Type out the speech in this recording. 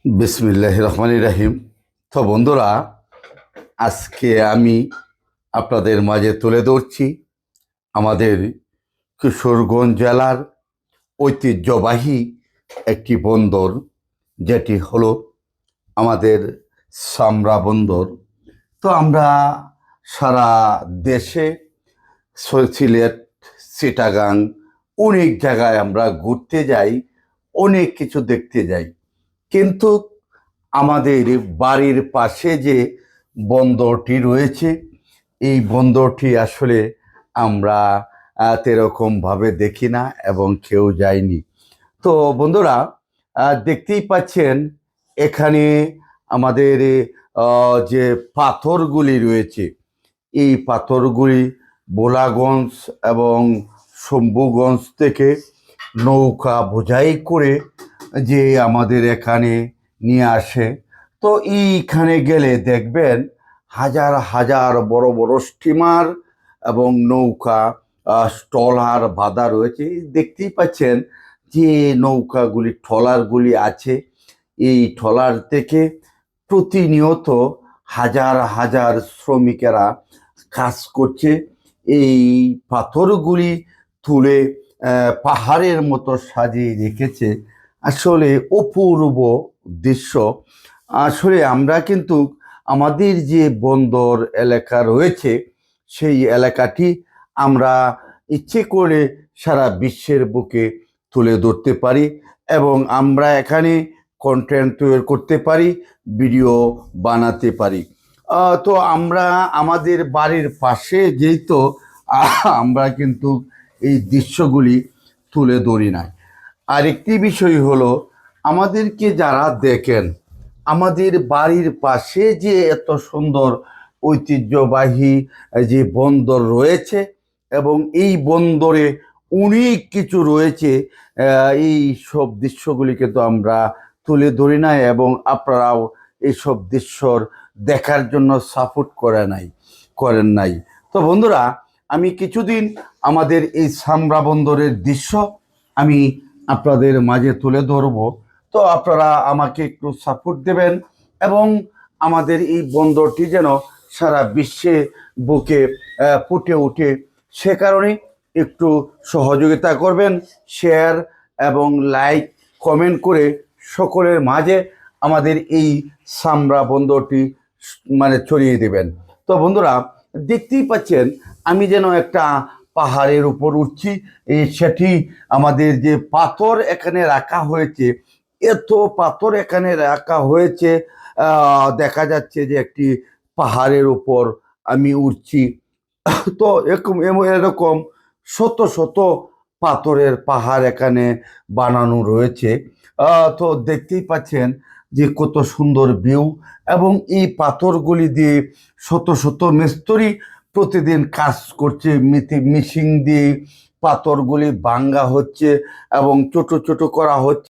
বিসমিল্লাহির রহমানির রহিম। তো বন্ধুরা, আজকে আমি আপনাদের মাঝে তুলে ধরছি আমাদের কিশোরগঞ্জ জেলার ঐতিহ্যবাহী একটি বন্দর, যেটি হলো আমাদের সামরা বন্দর। তো আমরা সারা দেশে সিলেট, চিটাগাং, অনেক জায়গায় আমরা ঘুরতে যাই, অনেক কিছু দেখতে যাই। কিন্তু আমাদের বাড়ির পাশে যে বন্দরটি রয়েছে, এই বন্দরটি আসলে আমরা তেরকমভাবে দেখি না এবং কেউ যায়নি। তো বন্ধুরা, দেখতেই পাচ্ছেন এখানে আমাদের যে পাথরগুলি রয়েছে, এই পাথরগুলি বোলাগঞ্জ এবং শম্ভুগঞ্জ থেকে নৌকা বোঝাই করে যে আমাদের এখানে নিয়ে আসে। তো এইখানে গেলে দেখবেন হাজার হাজার বড় বড় স্টিমার এবং নৌকা, ট্রলার বাঁধা রয়েছে। দেখতেই পাচ্ছেন যে নৌকাগুলি, ট্রলারগুলি আছে। এই ট্রলার থেকে প্রতিনিয়ত হাজার হাজার শ্রমিকেরা কাজ করছে। এই পাথরগুলি তুলে পাহাড়ের মতো সাজিয়ে রেখেছে। আসলে অপূর্ব দৃশ্য। আসলে আমরা কিন্তু আমাদের যে বন্দর এলাকা রয়েছে, সেই এলাকাটি আমরা ইচ্ছে করে সারা বিশ্বের বুকে তুলে ধরতে পারি এবং আমরা এখানে কন্টেন্ট তৈরি করতে পারি, ভিডিও বানাতে পারি। তো আমরা আমাদের বাড়ির পাশে যেহেতু আমরা কিন্তু এই দৃশ্যগুলি তুলে ধরি না। আরেকটি বিষয় হলো, আমাদেরকে যারা দেখেন, আমাদের বাড়ির পাশে যে এত সুন্দর ঐতিহ্যবাহী যে বন্দর রয়েছে এবং এই বন্দরে অনেক কিছু রয়েছে, এই সব দৃশ্যগুলি কিন্তু আমরা তুলে ধরি না এবং আপনারাও এইসব দৃশ্যর দেখার জন্য সাপোর্ট করেন নাই। তো বন্ধুরা, আমি কিছুদিন আমাদের এই সামরা বন্দরের দৃশ্য আমি আপনাদের মাঝে তুলে ধরব। তো আপনারা আমাকে একটু সাপোর্ট দেবেন এবং আমাদের এই বন্দরটি যেন সারা বিশ্বে বুকে ফুটে ওঠে, সে কারণে একটু সহযোগিতা করবেন, শেয়ার এবং লাইক, কমেন্ট করে সকলের মাঝে আমাদের এই সামরা বন্দরটি ছড়িয়ে দেবেন। তো বন্ধুরা, দেখতেই পাচ্ছেন আমি যেন একটা পাহাড়ের উপর উঠছি। সেটি আমাদের যে পাথর এখানে রাখা হয়েছে, এত পাথর এখানে রাখা হয়েছে, দেখা যাচ্ছে যে একটি পাহাড়ের উপর আমি উঠছি। তো এরকম শত শত পাথরের পাহাড় এখানে বানানো রয়েছে। তো দেখতেই পাচ্ছেন যে কত সুন্দর ভিউ এবং এই পাথরগুলি দিয়ে শত শত মিস্ত্রি প্রতিদিন কাজ করছে। মিশিং দিয়ে পাথরগুলি ভাঙ্গা হচ্ছে এবং ছোট ছোট করা হচ্ছে।